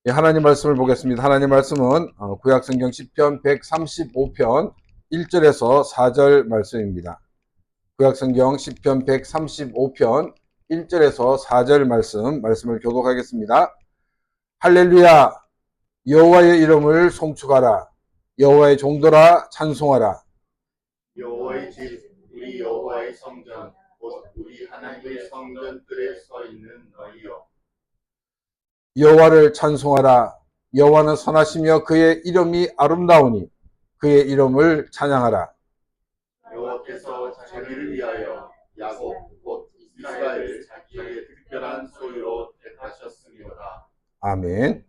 예, 하나님 말씀을 보겠습니다. 하나님 말씀은 구약성경 시편 135편 1절에서 4절 말씀입니다. 구약성경 시편 135편 1절에서 4절 말씀을 교독하겠습니다. 할렐루야, 여호와의 이름을 송축하라. 여호와의 종들아 찬송하라. 여호와의 집, 우리 여호와의 성전, 곧 우리 하나님의 성전들에 서 있는 너희여. 여호와를 찬송하라. 여호와는 선하시며 그의 이름이 아름다우니 그의 이름을 찬양하라. 여호와께서 자기를 위하여 야곱, 곧 이스라엘을 자기의 특별한 소유로 택하셨으리로다. 아멘.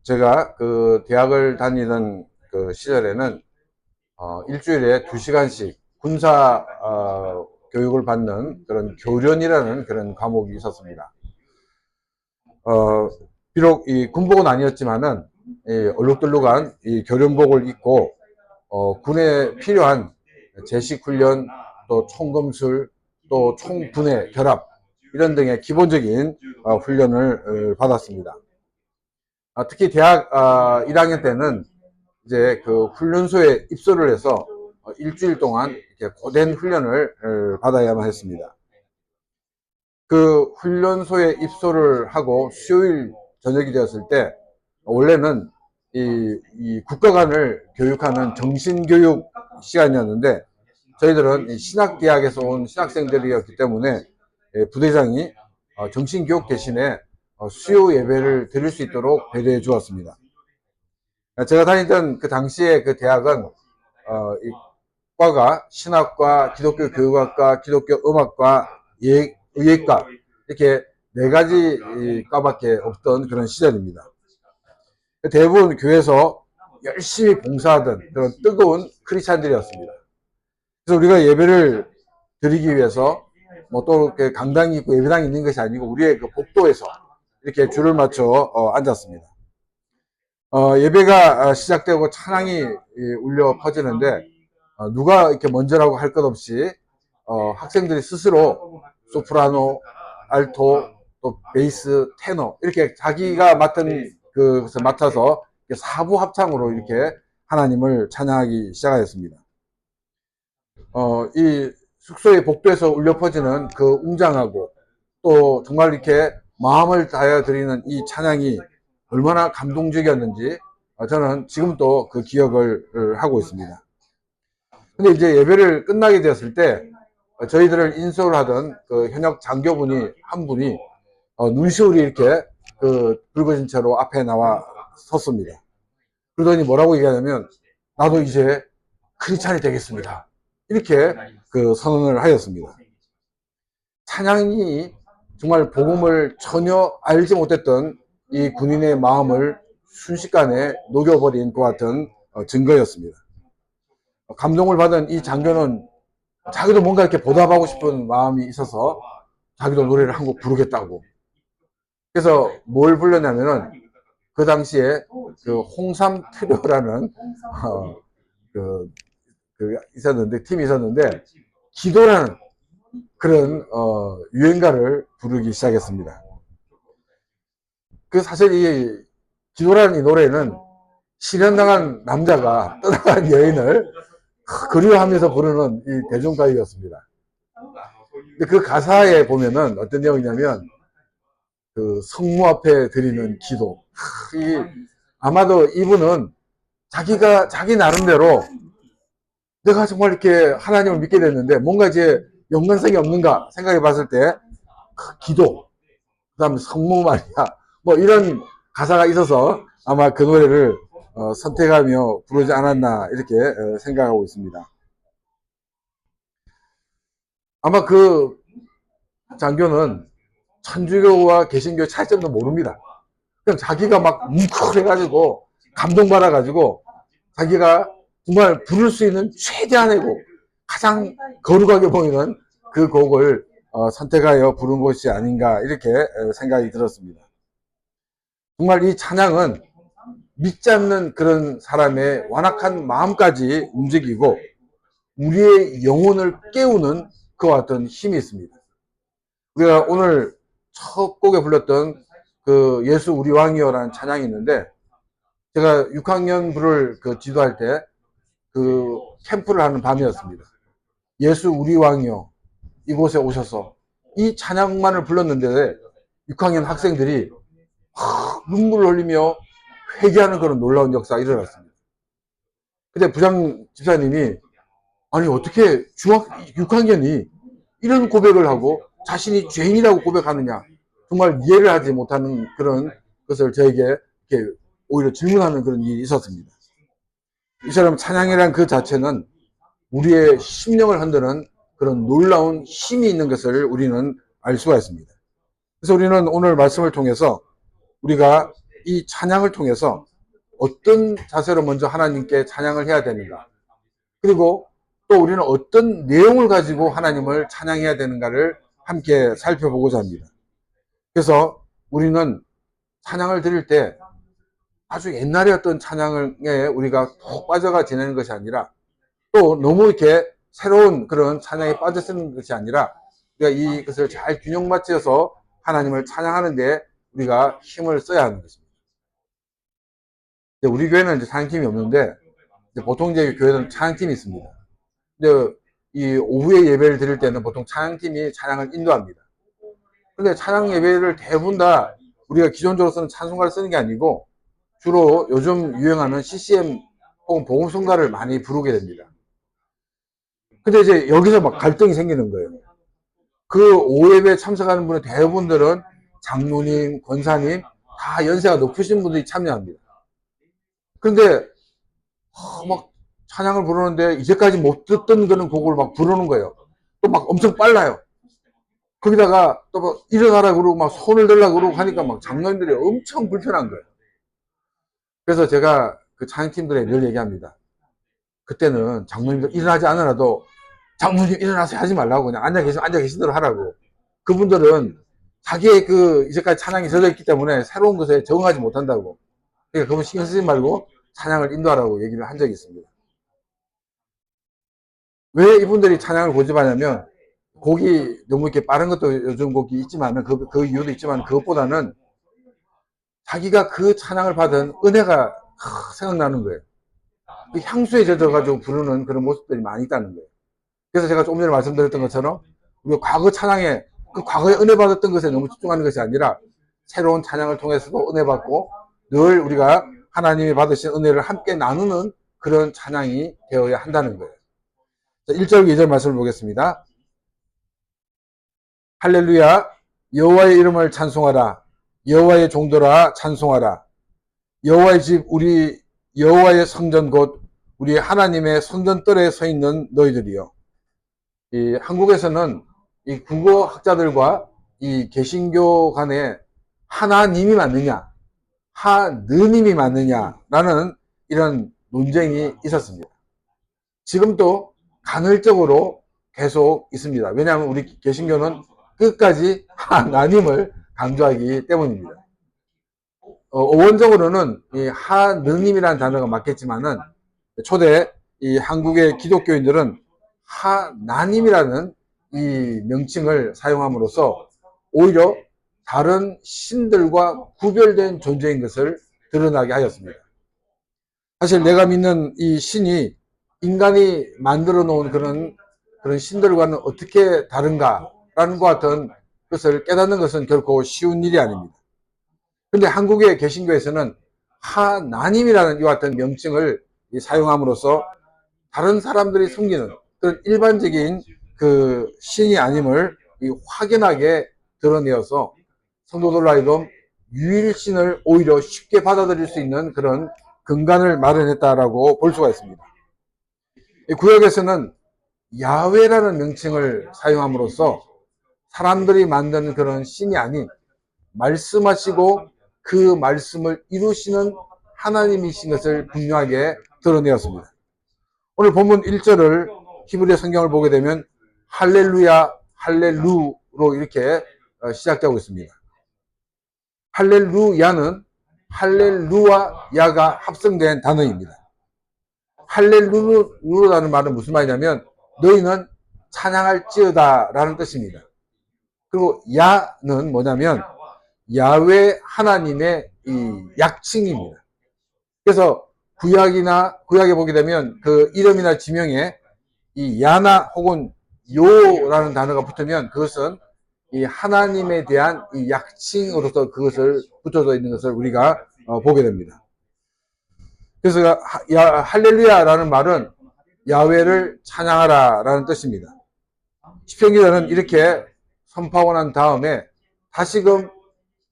제가 그 대학을 다니던 그 시절에는 일주일에 2시간씩 군사 교육을 받는 그런 교련이라는 그런 과목이 있었습니다. 비록 이 군복은 아니었지만은 얼룩덜룩한 이 교련복을 입고 군에 필요한 제식 훈련, 또 총검술, 또 총분해 결합 이런 등의 기본적인 훈련을 받았습니다. 특히 대학 1학년 때는 이제 그 훈련소에 입소를 해서 일주일 동안 이렇게 고된 훈련을 받아야만 했습니다. 그 훈련소에 입소를 하고 수요일 저녁이 되었을 때 원래는 이 국가관을 교육하는 정신교육 시간이었는데 저희들은 신학대학에서 온 신학생들이었기 때문에 부대장이 정신교육 대신에 수요 예배를 드릴 수 있도록 배려해 주었습니다. 제가 다니던 그 당시에 그 대학은 이 과가 신학과, 기독교 교육학과, 기독교 음악과, 의예과 이렇게 4가지 과밖에 없던 그런 시절입니다. 대부분 교회에서 열심히 봉사하던 그런 뜨거운 크리스찬들이었습니다. 그래서 우리가 예배를 드리기 위해서 뭐 또 강당이 있고 예배당이 있는 것이 아니고 우리의 그 복도에서 이렇게 줄을 맞춰 앉았습니다. 예배가 시작되고 찬양이 울려 퍼지는데 누가 이렇게 먼저라고 할 것 없이 학생들이 스스로 소프라노, 알토, 또 베이스, 테너 이렇게 자기가 맡은 그것을 맡아서 사부 합창으로 이렇게 하나님을 찬양하기 시작하였습니다. 이 숙소의 복도에서 울려 퍼지는 그 웅장하고 또 정말 이렇게 마음을 다하여 드리는 이 찬양이 얼마나 감동적이었는지 저는 지금도 그 기억을 하고 있습니다. 근데 이제 예배를 끝나게 되었을 때 저희들을 인솔 하던 그 현역 장교분이 한 분이 눈시울이 이렇게 그 붉어진 채로 앞에 나와 섰습니다. 그러더니 뭐라고 얘기하냐면 나도 이제 크리스찬이 되겠습니다. 이렇게 그 선언을 하였습니다. 찬양이 정말 복음을 전혀 알지 못했던 이 군인의 마음을 순식간에 녹여버린 것 같은 증거였습니다. 감동을 받은 이 장교는 자기도 뭔가 이렇게 보답하고 싶은 마음이 있어서 자기도 노래를 한 곡 부르겠다고. 그래서 뭘 불렀냐면은 그 당시에 그 홍삼 트리오라는 있었는데 팀이 있었는데 기도라는 그런 유행가를 부르기 시작했습니다. 그 사실 이 기도라는 이 노래는 실현당한 남자가 떠나간 여인을 그리워하면서 부르는 이 대중가요였습니다. 근데 그 가사에 보면은 어떤 내용이냐면 그 성무 앞에 드리는 기도. 아마도 이분은 자기 나름대로 내가 정말 이렇게 하나님을 믿게 됐는데 뭔가 이제 연관성이 없는가 생각해 봤을 때 기도, 그 다음에 성무 말이야. 뭐 이런 가사가 있어서 아마 그 노래를 선택하며 부르지 않았나 이렇게 생각하고 있습니다. 아마 그 장교는 천주교와 개신교의 차이점도 모릅니다. 그냥 자기가 막 뭉클해가지고 감동받아가지고 자기가 정말 부를 수 있는 최대한의 곡, 가장 거룩하게 보이는 그 곡을 선택하여 부른 것이 아닌가 이렇게 생각이 들었습니다. 정말 이 찬양은 믿지 않는 그런 사람의 완악한 마음까지 움직이고 우리의 영혼을 깨우는 그와 같은 힘이 있습니다. 우리가 오늘 첫 곡에 불렀던 그 예수 우리 왕이여라는 찬양이 있는데, 제가 6학년 부를 그 지도할 때 그 캠프를 하는 밤이었습니다. 예수 우리 왕이여 이곳에 오셔서 이 찬양만을 불렀는데 6학년 학생들이 눈물을 흘리며 회개하는 그런 놀라운 역사가 일어났습니다. 근데 부장 집사님이 아니 어떻게 6학년이 이런 고백을 하고 자신이 죄인이라고 고백하느냐, 정말 이해를 하지 못하는 그런 것을 저에게 이렇게 오히려 질문하는 그런 일이 있었습니다. 이처럼 찬양이란 그 자체는 우리의 심령을 흔드는 그런 놀라운 힘이 있는 것을 우리는 알 수가 있습니다. 그래서 우리는 오늘 말씀을 통해서 우리가 이 찬양을 통해서 어떤 자세로 먼저 하나님께 찬양을 해야 되는가, 그리고 또 우리는 어떤 내용을 가지고 하나님을 찬양해야 되는가를 함께 살펴보고자 합니다. 그래서 우리는 찬양을 드릴 때 아주 옛날에 어떤 찬양에 우리가 푹 빠져가 지내는 것이 아니라, 또 너무 이렇게 새로운 그런 찬양에 빠져 쓰는 것이 아니라, 우리가 이것을 잘 균형 맞춰서 하나님을 찬양하는 데 우리가 힘을 써야 하는 것입니다. 우리 교회는 이제 찬양팀이 없는데, 보통 이제 교회는 찬양팀이 있습니다. 근데 이 오후에 예배를 드릴 때는 보통 찬양팀이 찬양을 인도합니다. 근데 찬양 예배를 대부분 다 우리가 기존적으로 쓰는 찬송가를 쓰는 게 아니고, 주로 요즘 유행하는 CCM 혹은 복음성가를 많이 부르게 됩니다. 근데 이제 여기서 막 갈등이 생기는 거예요. 그 오예배에 참석하는 분의 대부분들은 장로님, 권사님, 다 연세가 높으신 분들이 참여합니다. 근데 막 찬양을 부르는데 이제까지 못 듣던 그런 곡을 막 부르는 거예요. 또 막 엄청 빨라요. 거기다가 또 막 일어나라 그러고 막 손을 들라 그러고 하니까 막 장로님들이 엄청 불편한 거예요. 그래서 제가 그 찬양팀들에 늘 얘기합니다. 그때는 장로님들 일어나지 않으라도 장로님 일어나서 하지 말라고, 그냥 앉아 계시도록 하라고. 그분들은 자기의 그 이제까지 찬양이 젖어 있기 때문에 새로운 것에 적응하지 못한다고. 그러니까 그분 신경 쓰지 말고 찬양을 인도하라고 얘기를 한 적이 있습니다. 왜 이분들이 찬양을 고집하냐면, 곡이 너무 이렇게 빠른 것도 요즘 곡이 있지만은 그 이유도 있지만, 그것보다는 자기가 그 찬양을 받은 은혜가 생각나는 거예요. 그 향수에 젖어가지고 부르는 그런 모습들이 많이 있다는 거예요. 그래서 제가 조금 전에 말씀드렸던 것처럼 우리가 과거 찬양에, 그 과거에 은혜 받았던 것에 너무 집중하는 것이 아니라 새로운 찬양을 통해서도 은혜 받고 늘 우리가 하나님이 받으신 은혜를 함께 나누는 그런 찬양이 되어야 한다는 거예요. 자, 1절 2절 말씀을 보겠습니다. 할렐루야, 여호와의 이름을 찬송하라. 여호와의 종들아 찬송하라. 여호와의 집, 우리 여호와의 성전, 곧 우리 하나님의 성전뜰에 서 있는 너희들이여. 이 한국에서는 이 국어학자들과 이 개신교 간에 하나님이 맞느냐, 하느님이 맞느냐라는 이런 논쟁이 있었습니다. 지금도 간헐적으로 계속 있습니다. 왜냐하면 우리 개신교는 끝까지 하나님을 강조하기 때문입니다. 어원적으로는 이 하느님이라는 단어가 맞겠지만은, 초대 이 한국의 기독교인들은 하나님이라는 이 명칭을 사용함으로써 오히려 다른 신들과 구별된 존재인 것을 드러나게 하였습니다. 사실 내가 믿는 이 신이 인간이 만들어 놓은 그런 신들과는 어떻게 다른가라는 것 같은 것을 깨닫는 것은 결코 쉬운 일이 아닙니다. 근데 한국의 개신교에서는 하나님이라는 이와 같은 명칭을 사용함으로써 다른 사람들이 숨기는 그런 일반적인 그 신이 아님을 확연하게 드러내어서 성도들로 하여금 유일신을 오히려 쉽게 받아들일 수 있는 그런 근간을 마련했다라고 볼 수가 있습니다. 이 구역에서는 야훼라는 명칭을 사용함으로써 사람들이 만드는 그런 신이 아닌 말씀하시고 그 말씀을 이루시는 하나님이신 것을 분명하게 드러내었습니다. 오늘 본문 1절을 히브리 성경을 보게 되면 할렐루야, 할렐루로 이렇게 시작되고 있습니다. 할렐루야는 할렐루야가 합성된 단어입니다. 할렐루야라는 말은 무슨 말이냐면 너희는 찬양할지어다 라는 뜻입니다. 그리고 야는 뭐냐면 야훼 하나님의 이 약칭입니다. 그래서 구약에 보게 되면 그 이름이나 지명에 이 야나 혹은 요라는 단어가 붙으면 그것은 이 하나님에 대한 이 약칭으로서 그것을 붙어져 있는 것을 우리가 보게 됩니다. 그래서 할렐루야라는 말은 야훼를 찬양하라라는 뜻입니다. 시편기자는 이렇게 선포하고 난 다음에 다시금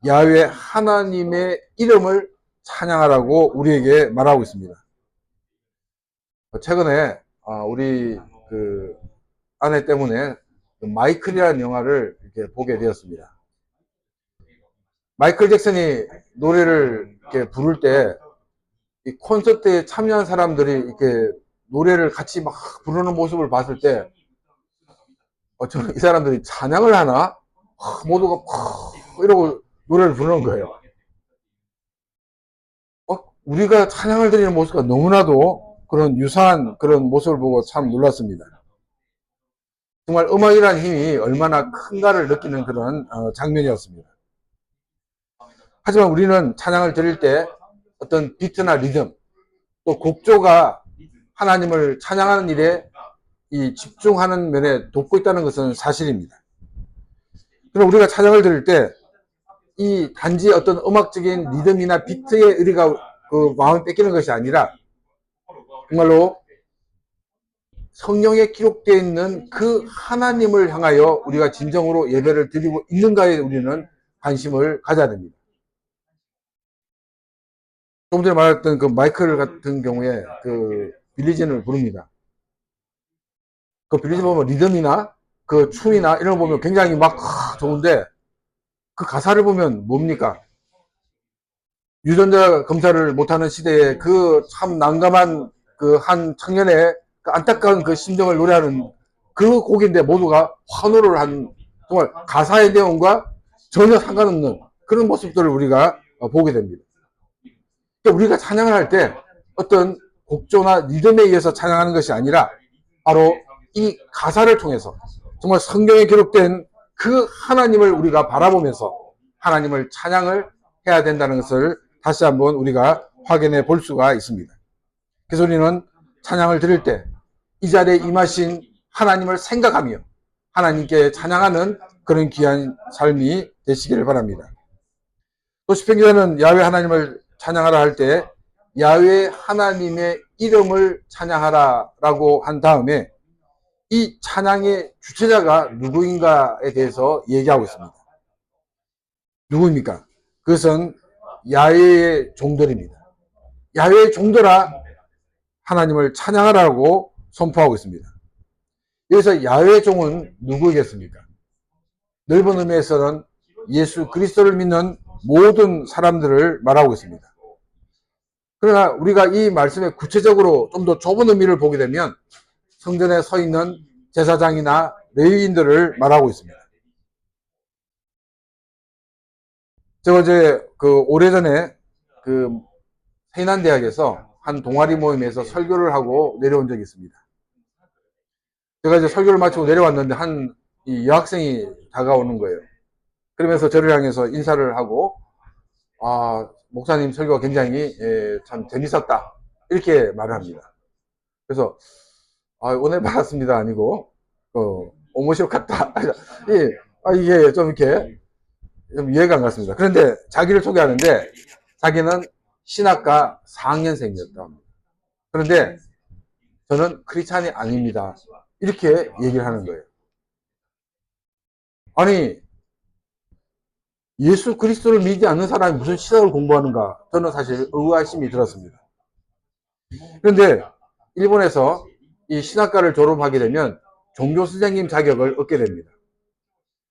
야훼 하나님의 이름을 찬양하라고 우리에게 말하고 있습니다. 최근에 우리 그 아내 때문에 마이클이라는 영화를 이렇게 보게 되었습니다. 마이클 잭슨이 노래를 이렇게 부를 때 이 콘서트에 참여한 사람들이 이렇게 노래를 같이 막 부르는 모습을 봤을 때 저는 이 사람들이 찬양을 하나? 모두가 이러고 노래를 부르는 거예요. 우리가 찬양을 드리는 모습과 너무나도 그런 유사한 그런 모습을 보고 참 놀랐습니다. 정말 음악이라는 힘이 얼마나 큰가를 느끼는 그런 장면이었습니다. 하지만 우리는 찬양을 드릴 때 어떤 비트나 리듬, 또 곡조가 하나님을 찬양하는 일에 이 집중하는 면에 돕고 있다는 것은 사실입니다. 그럼 우리가 찬양을 드릴 때 이 단지 어떤 음악적인 리듬이나 비트에 우리가 그 마음을 뺏기는 것이 아니라 정말로 성경에 기록되어 있는 그 하나님을 향하여 우리가 진정으로 예배를 드리고 있는가에 우리는 관심을 가져야 됩니다. 조금 전에 말했던 그 마이클 같은 경우에 그 빌리진을 부릅니다. 그 빌리진 보면 리듬이나 그 춤이나 이런 거 보면 굉장히 막 좋은데 그 가사를 보면 뭡니까? 유전자 검사를 못하는 시대에 그 참 난감한 그 한 청년의 그 안타까운 그 심정을 노래하는 그 곡인데 모두가 환호를 한 정말 가사의 내용과 전혀 상관없는 그런 모습들을 우리가 보게 됩니다. 그러니까 우리가 찬양을 할 때 어떤 곡조나 리듬에 의해서 찬양하는 것이 아니라 바로 이 가사를 통해서 정말 성경에 기록된 그 하나님을 우리가 바라보면서 하나님을 찬양을 해야 된다는 것을 다시 한번 우리가 확인해 볼 수가 있습니다. 그래서 우리는 찬양을 드릴 때 이 자리에 임하신 하나님을 생각하며 하나님께 찬양하는 그런 귀한 삶이 되시기를 바랍니다. 또 시편기자는 야훼 하나님을 찬양하라 할 때 야훼 하나님의 이름을 찬양하라라고 한 다음에 이 찬양의 주체자가 누구인가에 대해서 얘기하고 있습니다. 누구입니까? 그것은 야훼의 종들입니다. 야훼의 종들아 하나님을 찬양하라고 선포하고 있습니다. 여기서 야훼의 종은 누구이겠습니까? 넓은 의미에서는 예수 그리스도를 믿는 모든 사람들을 말하고 있습니다. 그러나 우리가 이 말씀에 구체적으로 좀 더 좁은 의미를 보게 되면 성전에 서 있는 제사장이나 레위인들을 말하고 있습니다. 제가 이제 그 오래전에 그 세인한대학에서 한 동아리 모임에서 설교를 하고 내려온 적이 있습니다. 제가 이제 설교를 마치고 내려왔는데 한 이 여학생이 다가오는 거예요. 그러면서 저를 향해서 인사를 하고 목사님 설교가 굉장히 참 재밌었다 이렇게 말을 합니다. 그래서 오늘 받았습니다 아니고 오모시오 같다. 이게 좀 이렇게 좀 이해가 안 갔습니다. 그런데 자기를 소개하는데 자기는 신학과 4학년생이었다고 합니다. 그런데 저는 크리스찬이 아닙니다. 이렇게 얘기를 하는 거예요. 아니 예수 그리스도를 믿지 않는 사람이 무슨 신학을 공부하는가 저는 사실 의아심이 들었습니다. 그런데 일본에서 이 신학과를 졸업하게 되면 종교 선생님 자격을 얻게 됩니다.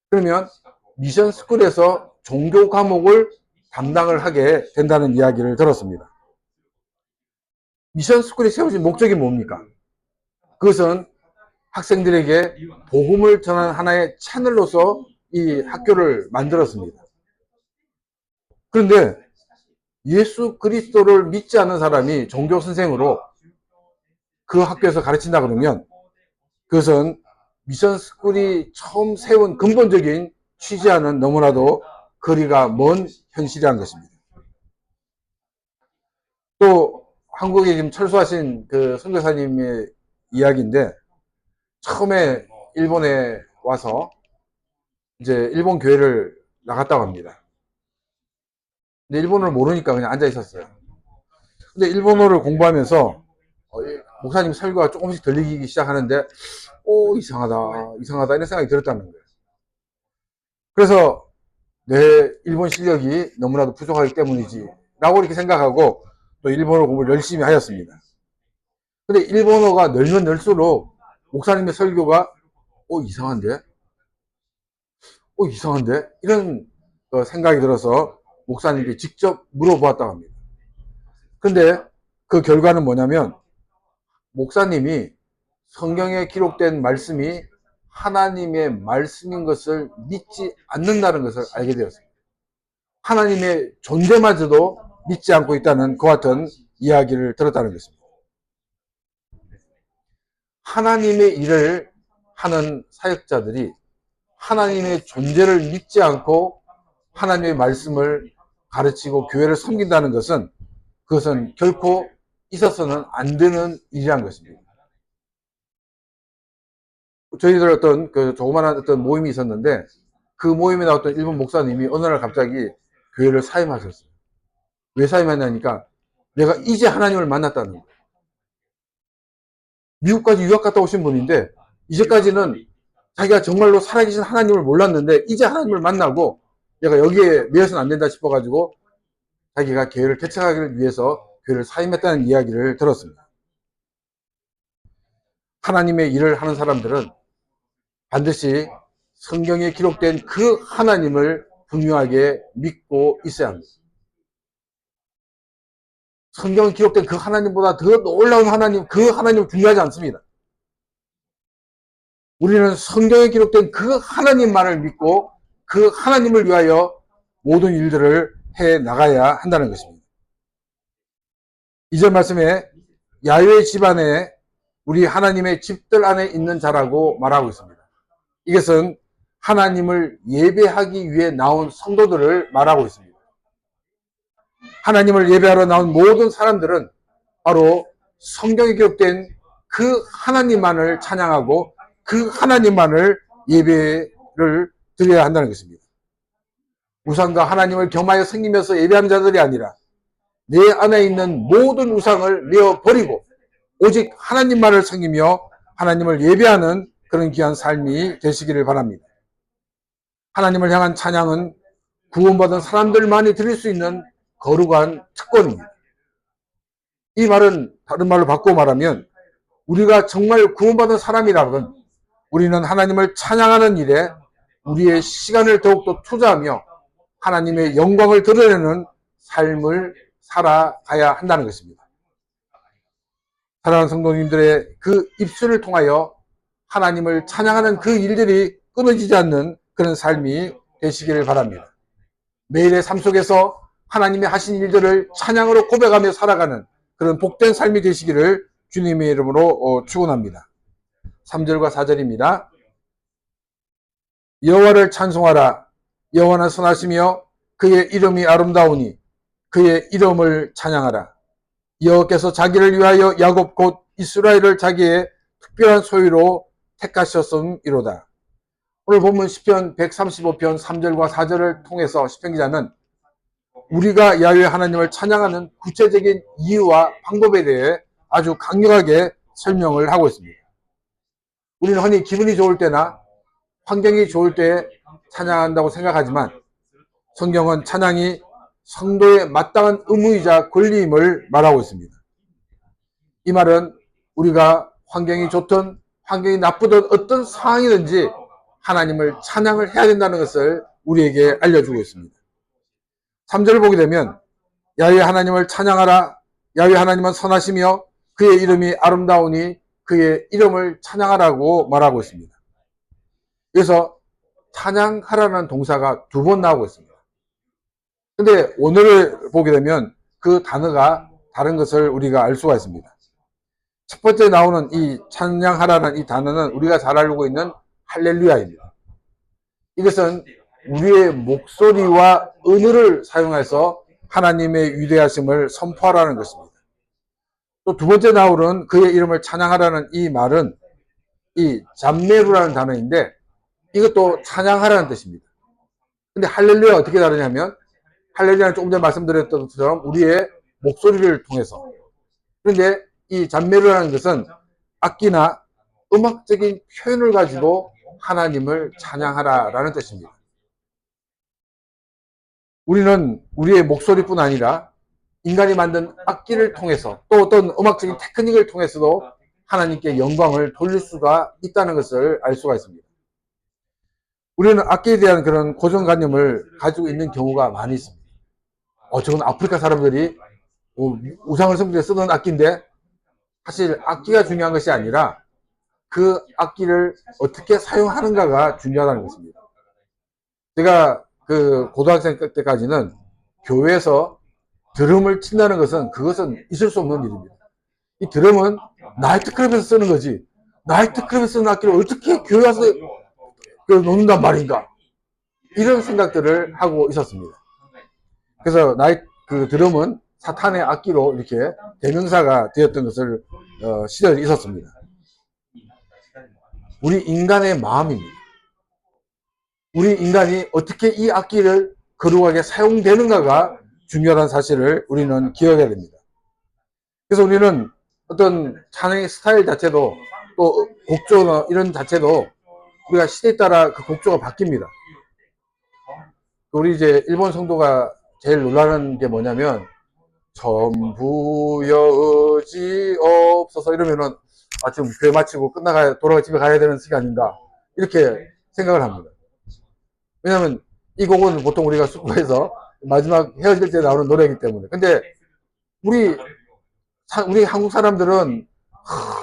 그러면 미션 스쿨에서 종교 과목을 담당을 하게 된다는 이야기를 들었습니다. 미션 스쿨이 세워진 목적이 뭡니까? 그것은 학생들에게 복음을 전하는 하나의 채널로서 이 학교를 만들었습니다. 그런데 예수 그리스도를 믿지 않는 사람이 종교 선생으로 그 학교에서 가르친다 그러면 그것은 미션 스쿨이 처음 세운 근본적인 취지와는 너무나도 거리가 먼 현실이라는 것입니다. 또 한국에 지금 철수하신 그 선교사님의 이야기인데, 처음에 일본에 와서 이제 일본 교회를 나갔다고 합니다. 근데 일본어를 모르니까 그냥 앉아 있었어요. 근데 일본어를 공부하면서 목사님 설교가 조금씩 들리기 시작하는데, 오, 이상하다 이런 생각이 들었다는 거예요. 그래서 내 일본 실력이 너무나도 부족하기 때문이지 라고 이렇게 생각하고 또 일본어 공부를 열심히 하였습니다. 근데 일본어가 늘면 늘수록 목사님의 설교가 이상한데? 이상한데? 이런 생각이 들어서 목사님께 직접 물어보았다고 합니다. 근데 그 결과는 뭐냐면, 목사님이 성경에 기록된 말씀이 하나님의 말씀인 것을 믿지 않는다는 것을 알게 되었습니다. 하나님의 존재마저도 믿지 않고 있다는 그와 같은 이야기를 들었다는 것입니다. 하나님의 일을 하는 사역자들이 하나님의 존재를 믿지 않고 하나님의 말씀을 가르치고 교회를 섬긴다는 것은, 그것은 결코 있어서는 안 되는 일이라는 것입니다. 저희들 어떤 그 조그마한 어떤 모임이 있었는데, 그 모임에 나왔던 일본 목사님이 어느 날 갑자기 교회를 사임하셨어요. 왜 사임했냐니까, 내가 이제 하나님을 만났다는 거예요. 미국까지 유학 갔다 오신 분인데, 이제까지는 자기가 정말로 살아계신 하나님을 몰랐는데 이제 하나님을 만나고 내가 여기에 매여서는 안 된다 싶어가지고 자기가 교회를 개척하기를 위해서 교회를 사임했다는 이야기를 들었습니다. 하나님의 일을 하는 사람들은 반드시 성경에 기록된 그 하나님을 분명하게 믿고 있어야 합니다. 성경에 기록된 그 하나님보다 더 놀라운 하나님, 그 하나님은 중요하지 않습니다. 우리는 성경에 기록된 그 하나님만을 믿고 그 하나님을 위하여 모든 일들을 해 나가야 한다는 것입니다. 2절 말씀에 야훼 집안에 우리 하나님의 집들 안에 있는 자라고 말하고 있습니다. 이것은 하나님을 예배하기 위해 나온 성도들을 말하고 있습니다. 하나님을 예배하러 나온 모든 사람들은 바로 성경에 기록된 그 하나님만을 찬양하고 그 하나님만을 예배를 드려야 한다는 것입니다. 우상과 하나님을 겸하여 섬기면서 예배하는 자들이 아니라 내 안에 있는 모든 우상을 내어버리고 오직 하나님만을 섬기며 하나님을 예배하는 그런 귀한 삶이 되시기를 바랍니다. 하나님을 향한 찬양은 구원받은 사람들만이 드릴 수 있는 거룩한 특권입니다. 이 말은 다른 말로 바꾸어 말하면, 우리가 정말 구원받은 사람이라면 우리는 하나님을 찬양하는 일에 우리의 시간을 더욱더 투자하며 하나님의 영광을 드러내는 삶을 살아가야 한다는 것입니다. 사랑하는 성도님들의 그 입술을 통하여 하나님을 찬양하는 그 일들이 끊어지지 않는 그런 삶이 되시기를 바랍니다. 매일의 삶 속에서 하나님의 하신 일들을 찬양으로 고백하며 살아가는 그런 복된 삶이 되시기를 주님의 이름으로 축원합니다. 3절과 4절입니다. 여호와를 찬송하라. 여호와는 선하시며 그의 이름이 아름다우니 그의 이름을 찬양하라. 여호와께서 자기를 위하여 야곱 곧 이스라엘을 자기의 특별한 소유로 택하셨음이로다. 오늘 본문 시편 135편 3절과 4절을 통해서 시편 기자는 우리가 야훼 하나님을 찬양하는 구체적인 이유와 방법에 대해 아주 강력하게 설명을 하고 있습니다. 우리는 흔히 기분이 좋을 때나 환경이 좋을 때 찬양한다고 생각하지만, 성경은 찬양이 성도의 마땅한 의무이자 권리임을 말하고 있습니다. 이 말은 우리가 환경이 좋든 환경이 나쁘든 어떤 상황이든지 하나님을 찬양을 해야 된다는 것을 우리에게 알려주고 있습니다. 3절을 보게 되면 야훼 하나님을 찬양하라. 야훼 하나님은 선하시며 그의 이름이 아름다우니 그의 이름을 찬양하라고 말하고 있습니다. 그래서 찬양하라는 동사가 2번 나오고 있습니다. 근데 오늘을 보게 되면 그 단어가 다른 것을 우리가 알 수가 있습니다. 첫 번째 나오는 이 찬양하라는 이 단어는 우리가 잘 알고 있는 할렐루야입니다. 이것은 우리의 목소리와 은혜를 사용해서 하나님의 위대하심을 선포하라는 것입니다. 또 두 번째 나오는 그의 이름을 찬양하라는 이 말은 이 잠메루라는 단어인데 이것도 찬양하라는 뜻입니다. 근데 할렐루야 어떻게 다르냐면 할렐루야는 조금 전에 말씀드렸던 것처럼 우리의 목소리를 통해서, 그런데 이 잠메루라는 것은 악기나 음악적인 표현을 가지고 하나님을 찬양하라라는 뜻입니다. 우리는 우리의 목소리뿐 아니라 인간이 만든 악기를 통해서 또 어떤 음악적인 테크닉을 통해서도 하나님께 영광을 돌릴 수가 있다는 것을 알 수가 있습니다. 우리는 악기에 대한 그런 고정관념을 가지고 있는 경우가 많이 있습니다. 저건 아프리카 사람들이 우상을 섬기려 쓰던 악기인데, 사실 악기가 중요한 것이 아니라 그 악기를 어떻게 사용하는가가 중요하다는 것입니다. 제가 그 고등학생 때까지는 교회에서 드럼을 친다는 것은 그것은 있을 수 없는 일입니다. 이 드럼은 나이트클럽에서 쓰는 거지, 나이트클럽에서 쓰는 악기를 어떻게 교회 와서 놓는단 말인가, 이런 생각들을 하고 있었습니다. 그래서 그 드럼은 사탄의 악기로 이렇게 대명사가 되었던 것을 시절이 있었습니다. 우리 인간의 마음입니다. 우리 인간이 어떻게 이 악기를 거룩하게 사용되는가가 중요한 사실을 우리는 기억해야 됩니다. 그래서 우리는 어떤 찬양의 스타일 자체도 또 곡조나 이런 자체도 우리가 시대에 따라 그 곡조가 바뀝니다. 우리 이제 일본 성도가 제일 놀라는 게 뭐냐면 전부 여지 없어서 이러면은 지금 교회 마치고 끝나가야 돌아가 집에 가야 되는 시간인가 이렇게 생각을 합니다. 왜냐하면 이 곡은 보통 우리가 숙고해서 마지막 헤어질 때 나오는 노래이기 때문에. 근데 우리 한국 사람들은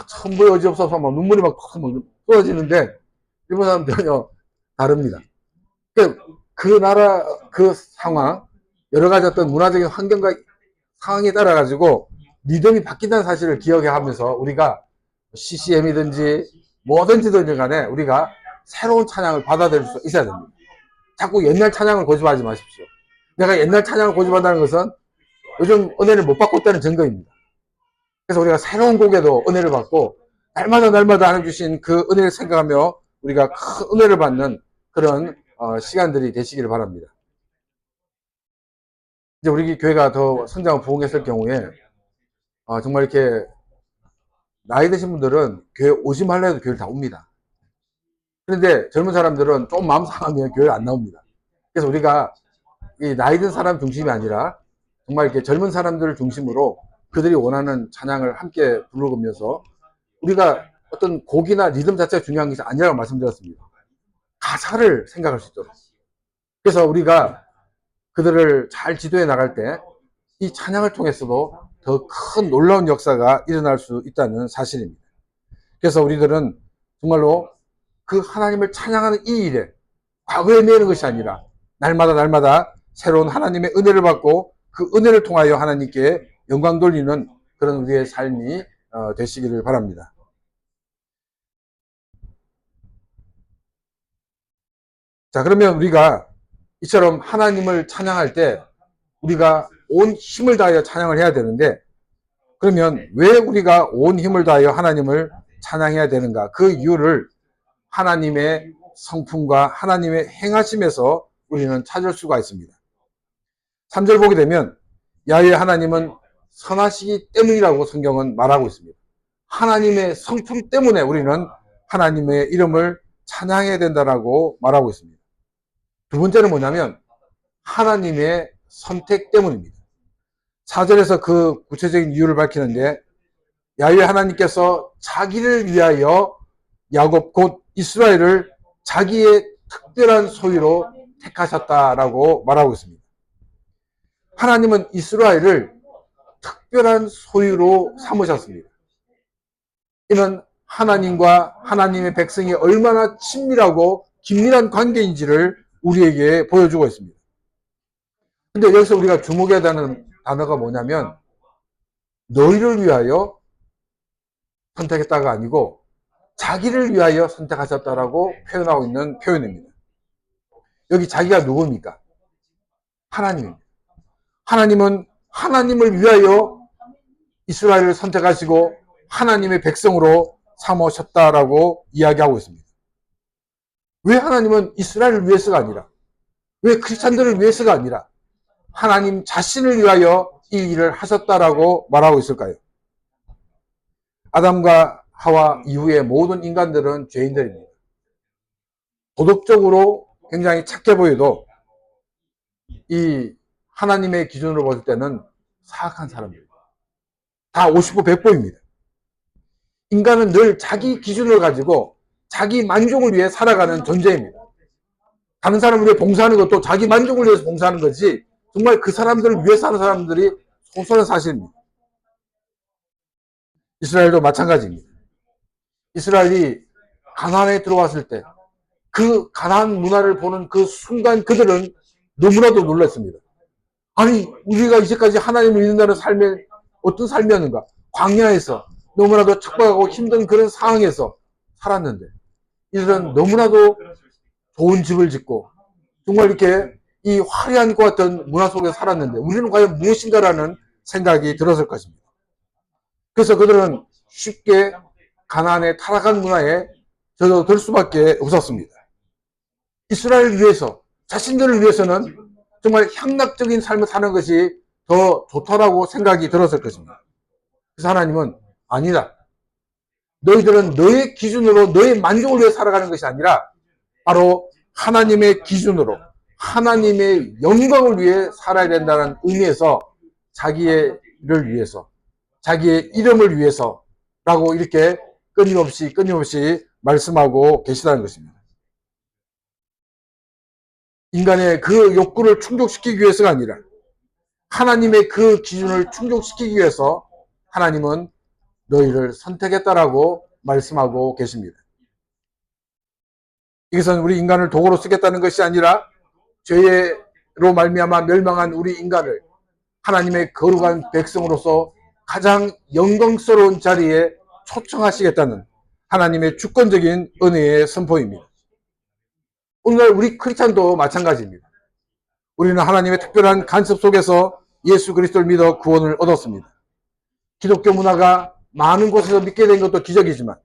전부 여지 없어서 막 눈물이 막 쏟아지는데 일본 사람들은요 다릅니다. 그 나라 그 상황, 여러 가지 어떤 문화적인 환경과 상황에 따라 가지고 리듬이 바뀐다는 사실을 기억해야 하면서 우리가 CCM이든지 뭐든지든 간에 우리가 새로운 찬양을 받아들일 수 있어야 됩니다. 자꾸 옛날 찬양을 고집하지 마십시오. 내가 옛날 찬양을 고집한다는 것은 요즘 은혜를 못 받고 있다는 증거입니다. 그래서 우리가 새로운 곡에도 은혜를 받고 날마다 하나님 주신 그 은혜를 생각하며 우리가 큰 은혜를 받는 그런 시간들이 되시기를 바랍니다. 이제 우리 교회가 더 성장을 부흥했을 경우에 정말 이렇게 나이 드신 분들은 교회 오지 말라 해도 교회를 다 옵니다. 그런데 젊은 사람들은 좀 마음 상하면 교회를 안 나옵니다. 그래서 우리가 이 나이 든 사람 중심이 아니라 정말 이렇게 젊은 사람들을 중심으로 그들이 원하는 찬양을 함께 부르면서 우리가 어떤 곡이나 리듬 자체가 중요한 것이 아니라고 말씀드렸습니다. 가사를 생각할 수 있도록. 그래서 우리가 그들을 잘 지도해 나갈 때 이 찬양을 통해서도 더 큰 놀라운 역사가 일어날 수 있다는 사실입니다. 그래서 우리들은 정말로 그 하나님을 찬양하는 이 일에 과거에 매이는 것이 아니라 날마다 새로운 하나님의 은혜를 받고 그 은혜를 통하여 하나님께 영광 돌리는 그런 우리의 삶이 되시기를 바랍니다. 자, 그러면 우리가 이처럼 하나님을 찬양할 때 우리가 온 힘을 다하여 찬양을 해야 되는데, 그러면 왜 우리가 온 힘을 다하여 하나님을 찬양해야 되는가? 그 이유를 하나님의 성품과 하나님의 행하심에서 우리는 찾을 수가 있습니다. 3절 보게 되면 야훼 하나님은 선하시기 때문이라고 성경은 말하고 있습니다. 하나님의 성품 때문에 우리는 하나님의 이름을 찬양해야 된다라고 말하고 있습니다. 두 번째는 뭐냐면 하나님의 선택 때문입니다. 4절에서 그 구체적인 이유를 밝히는데 야훼 하나님께서 자기를 위하여 야곱 곧 이스라엘을 자기의 특별한 소유로 택하셨다라고 말하고 있습니다. 하나님은 이스라엘을 특별한 소유로 삼으셨습니다. 이는 하나님과 하나님의 백성이 얼마나 친밀하고 긴밀한 관계인지를 우리에게 보여주고 있습니다. 근데 여기서 우리가 주목해야 되는 단어가 뭐냐면 너희를 위하여 선택했다가 아니고 자기를 위하여 선택하셨다라고 표현하고 있는 표현입니다. 여기 자기가 누굽니까? 하나님입니다. 하나님은 하나님을 위하여 이스라엘을 선택하시고 하나님의 백성으로 삼으셨다라고 이야기하고 있습니다. 왜 하나님은 이스라엘을 위해서가 아니라, 왜 크리스찬들을 위해서가 아니라 하나님 자신을 위하여 이 일을 하셨다라고 말하고 있을까요? 아담과 하와 이후의 모든 인간들은 죄인들입니다. 도덕적으로 굉장히 착해 보여도 이 하나님의 기준으로 볼 때는 사악한 사람들입니다. 다 50보 100보입니다. 인간은 늘 자기 기준을 가지고 자기 만족을 위해 살아가는 존재입니다. 다른 사람을 위해 봉사하는 것도 자기 만족을 위해서 봉사하는 거지 정말 그 사람들을 위해 사는 사람들이 소수는 사실입니다. 이스라엘도 마찬가지입니다. 이스라엘이 가나안에 들어왔을 때 그 가나안 문화를 보는 그 순간 그들은 너무나도 놀랐습니다. 아니 우리가 이제까지 하나님을 믿는다는 삶에 어떤 삶이었는가? 광야에서 너무나도 척박하고 힘든 그런 상황에서 살았는데 이들은 너무나도 좋은 집을 짓고 정말 이렇게 이 화려한 것 같은 문화 속에 살았는데 우리는 과연 무엇인가라는 생각이 들었을 것입니다. 그래서 그들은 쉽게 가나안의 타락한 문화에 젖어들 수밖에 없었습니다. 이스라엘을 위해서 자신들을 위해서는 정말 향락적인 삶을 사는 것이 더 좋다라고 생각이 들었을 것입니다. 그래서 하나님은 아니다. 너희들은 너의 기준으로 너의 만족을 위해 살아가는 것이 아니라 바로 하나님의 기준으로 하나님의 영광을 위해 살아야 된다는 의미에서 자기의 일을 위해서 자기의 이름을 위해서라고 이렇게 끊임없이 말씀하고 계시다는 것입니다. 인간의 그 욕구를 충족시키기 위해서가 아니라 하나님의 그 기준을 충족시키기 위해서 하나님은 너희를 선택했다라고 말씀하고 계십니다. 이것은 우리 인간을 도구로 쓰겠다는 것이 아니라 죄로 말미암아 멸망한 우리 인간을 하나님의 거룩한 백성으로서 가장 영광스러운 자리에 초청하시겠다는 하나님의 주권적인 은혜의 선포입니다. 오늘날 우리 크리스찬도 마찬가지입니다. 우리는 하나님의 특별한 간섭 속에서 예수 그리스도를 믿어 구원을 얻었습니다. 기독교 문화가 많은 곳에서 믿게 된 것도 기적이지만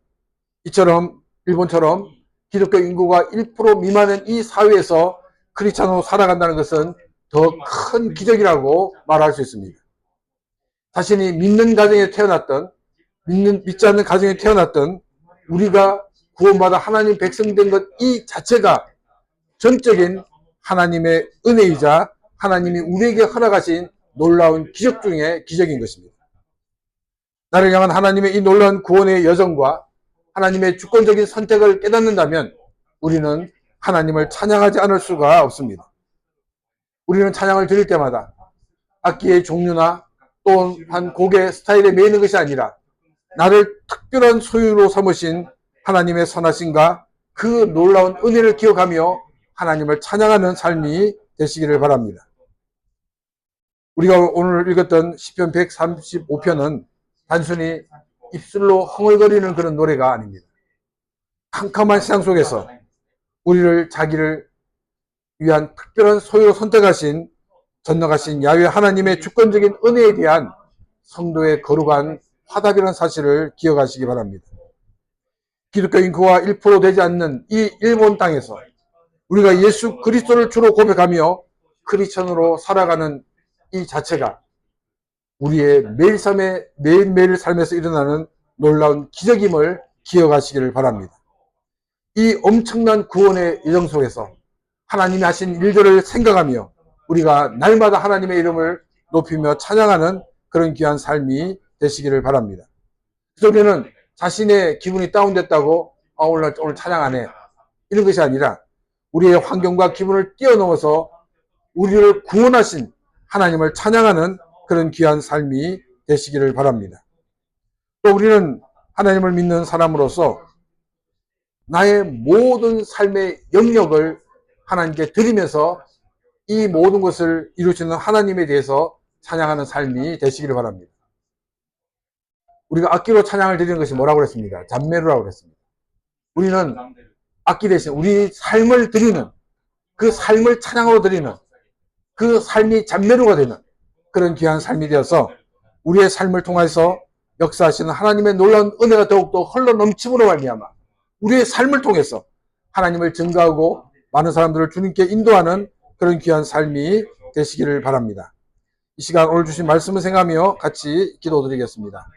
이처럼 일본처럼 기독교 인구가 1% 미만인 이 사회에서 크리스찬으로 살아간다는 것은 더 큰 기적이라고 말할 수 있습니다. 자신이 믿는 가정에 태어났던 믿지 않는 가정에 태어났던 우리가 구원받아 하나님 백성 된 것 이 자체가 전적인 하나님의 은혜이자 하나님이 우리에게 허락하신 놀라운 기적 중에 기적인 것입니다. 나를 향한 하나님의 이 놀라운 구원의 여정과 하나님의 주권적인 선택을 깨닫는다면 우리는 하나님을 찬양하지 않을 수가 없습니다. 우리는 찬양을 드릴 때마다 악기의 종류나 또한 곡의 스타일에 매이는 것이 아니라 나를 특별한 소유로 삼으신 하나님의 선하심과 그 놀라운 은혜를 기억하며 하나님을 찬양하는 삶이 되시기를 바랍니다. 우리가 오늘 읽었던 시편 135편은 단순히 입술로 흥얼거리는 그런 노래가 아닙니다. 캄캄한 세상 속에서 우리를 자기를 위한 특별한 소유로 선택하신 전능하신 야훼 하나님의 주권적인 은혜에 대한 성도의 거룩한 화답이라는 사실을 기억하시기 바랍니다. 기독교 인구가 1% 되지 않는 이 일본 땅에서 우리가 예수 그리스도를 주로 고백하며 크리스천으로 살아가는 이 자체가 우리의 매일매일 삶에서 일어나는 놀라운 기적임을 기억하시기를 바랍니다. 이 엄청난 구원의 여정 속에서 하나님이 하신 일들을 생각하며 우리가 날마다 하나님의 이름을 높이며 찬양하는 그런 귀한 삶이 되시기를 바랍니다. 그래서 우리는 자신의 기분이 다운됐다고 오늘 찬양 안 해 이런 것이 아니라 우리의 환경과 기분을 뛰어넘어서 우리를 구원하신 하나님을 찬양하는 그런 귀한 삶이 되시기를 바랍니다. 또 우리는 하나님을 믿는 사람으로서 나의 모든 삶의 영역을 하나님께 드리면서 이 모든 것을 이루시는 하나님에 대해서 찬양하는 삶이 되시기를 바랍니다. 우리가 악기로 찬양을 드리는 것이 뭐라고 그랬습니까? 잠메루라고 그랬습니다. 우리는 악기 대신 우리 삶을 드리는 그 삶을 찬양으로 드리는 그 삶이 잠매루가 되는 그런 귀한 삶이 되어서 우리의 삶을 통해서 역사하시는 하나님의 놀라운 은혜가 더욱더 흘러 넘침으로 말미암아 우리의 삶을 통해서 하나님을 증거하고 많은 사람들을 주님께 인도하는 그런 귀한 삶이 되시기를 바랍니다. 이 시간 오늘 주신 말씀을 생각하며 같이 기도드리겠습니다.